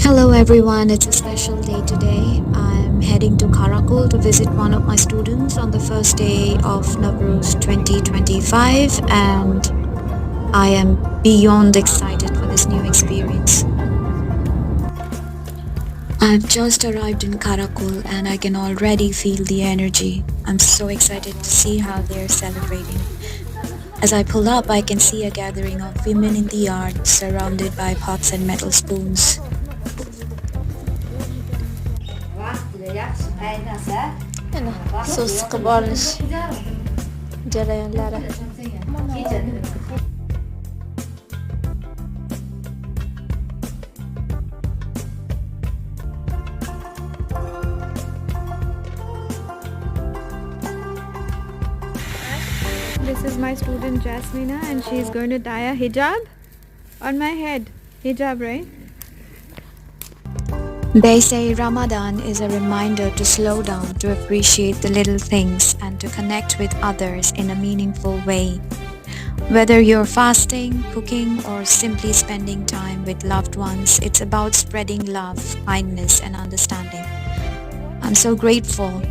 Hello everyone, it's a special day today. I'm heading to Karakul to visit one of my students on the first day of Navroz 2025, and I am beyond excited for this new experience. I've just arrived in Karakul and I can already feel the energy. I'm so excited to see how they're celebrating. As I pull up, I can see a gathering of women in the yard surrounded by pots and metal spoons. Mana suv siqib olish jarayonlari. This is my student Jasmina and she's going to tie a hijab on my head. Hijab, right? They say Ramadan is a reminder to slow down, to appreciate the little things, and to connect with others in a meaningful way. Whether you're fasting, cooking, or simply spending time with loved ones, it's about spreading love, kindness, and understanding. I'm so grateful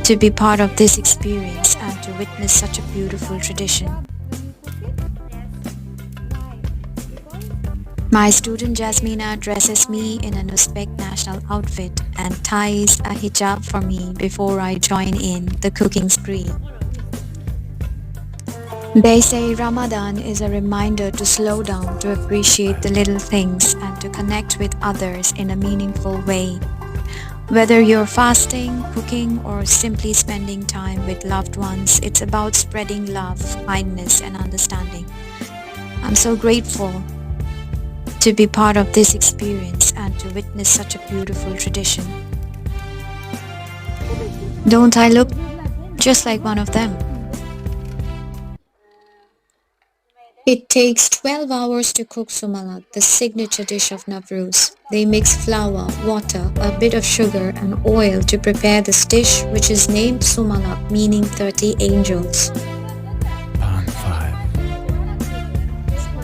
to be part of this experience and to witness such a beautiful tradition. My student Jasmina dresses me in an Uzbek national outfit and ties a hijab for me before I join in the cooking spree. They say Ramadan is a reminder to slow down, to appreciate the little things, and to connect with others in a meaningful way. Whether you're fasting, cooking, or simply spending time with loved ones, it's about spreading love, kindness, and understanding. I'm so grateful to be part of this experience and to witness such a beautiful tradition. Don't I look just like one of them? It takes 12 hours to cook sumalak, the signature dish of Navroz. They mix flour, water, a bit of sugar and oil to prepare this dish, which is named sumalak, meaning 30 angels.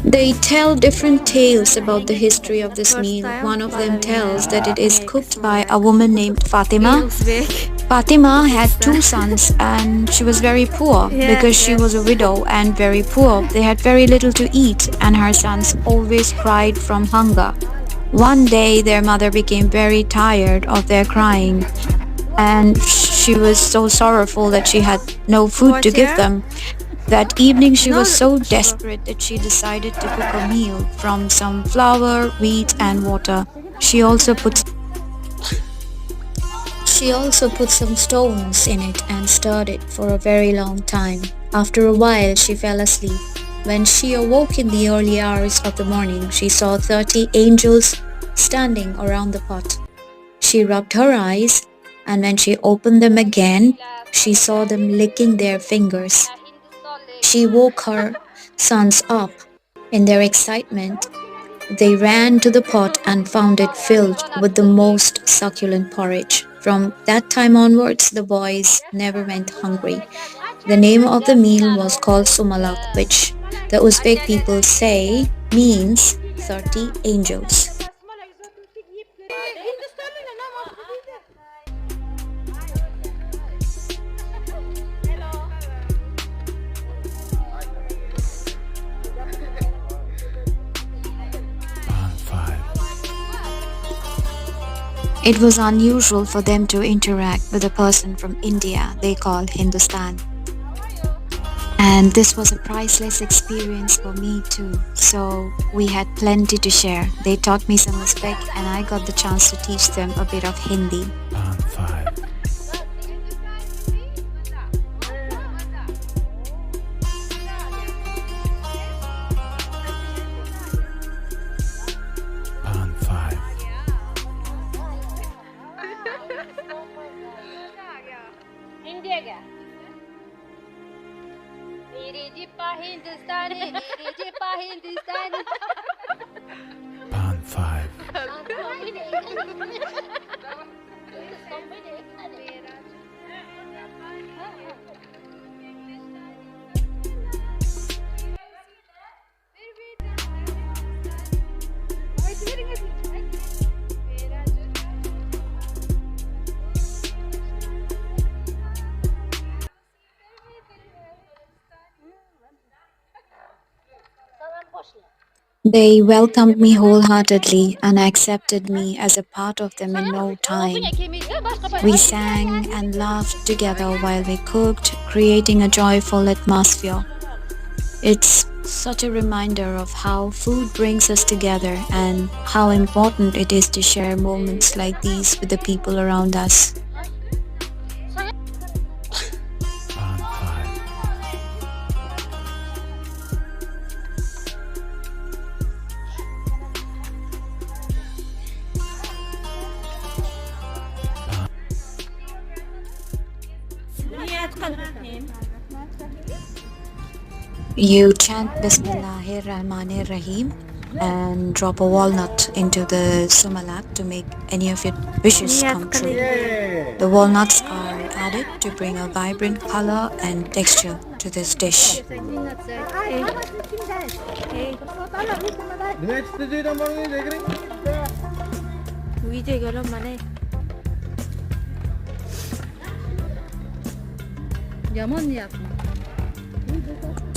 They tell different tales about the history of this meal. One of them tells that it is cooked by a woman named Fatima. Fatima had two sons and she was very poor because she was a widow and very poor. They had very little to eat and her sons always cried from hunger. One day their mother became very tired of their crying and she was so sorrowful that she had no food to give them. That evening she was so desperate that she decided to cook a meal from some flour, wheat and water. She also put some stones in it and stirred it for a very long time. After a while she fell asleep. When she awoke in the early hours of the morning, she saw 30 angels standing around the pot. She rubbed her eyes and when she opened them again, she saw them licking their fingers. She woke her sons up. In their excitement, they ran to the pot and found it filled with the most succulent porridge. From that time onwards, the boys never went hungry. The name of the meal was called sumalak, which the Uzbek people say means 30 angels. It was unusual for them to interact with a person from India they call Hindustan. And this was a priceless experience for me too. So we had plenty to share. They taught me some Uzbek and I got the chance to teach them a bit of Hindi. India क्या मेरी जिप्पा हिंदुस्तानी मेरी जिप्पा हिंदुस्तानी Pan 5. Ay, They welcomed me wholeheartedly and accepted me as a part of them in no time. We sang and laughed together while we cooked, creating a joyful atmosphere. It's such a reminder of how food brings us together and how important it is to share moments like these with the people around us. Pan 5. You chant Bismillahir Rahmanir Rahim and drop a walnut into the sumalak to make any of your wishes come true. The walnuts are added to bring a vibrant color and texture to this dish.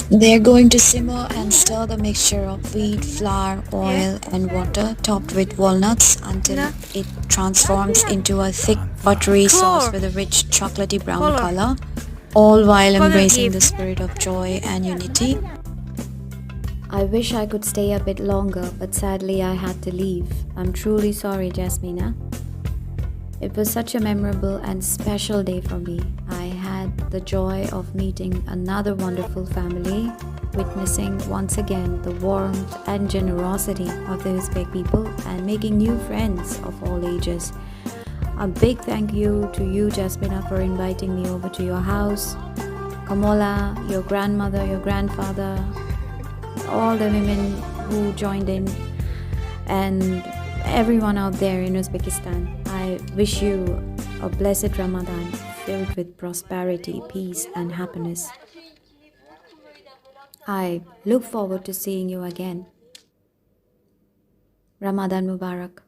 They're going to simmer and stir the mixture of wheat, flour, oil and water topped with walnuts until it transforms into a thick buttery sauce with a rich chocolatey brown color, all while embracing the spirit of joy and unity. I wish I could stay a bit longer, but sadly I had to leave. I'm truly sorry, Jasmina. It was such a memorable and special day for me. I had the joy of meeting another wonderful family, witnessing once again the warmth and generosity of the Uzbek people, and making new friends of all ages. A big thank you to you, Jasmina, for inviting me over to your house. Kamola, your grandmother, your grandfather, all the women who joined in, and everyone out there in Uzbekistan. I wish you a blessed Ramadan filled with prosperity, peace and happiness. I look forward to seeing you again. Ramadan Mubarak.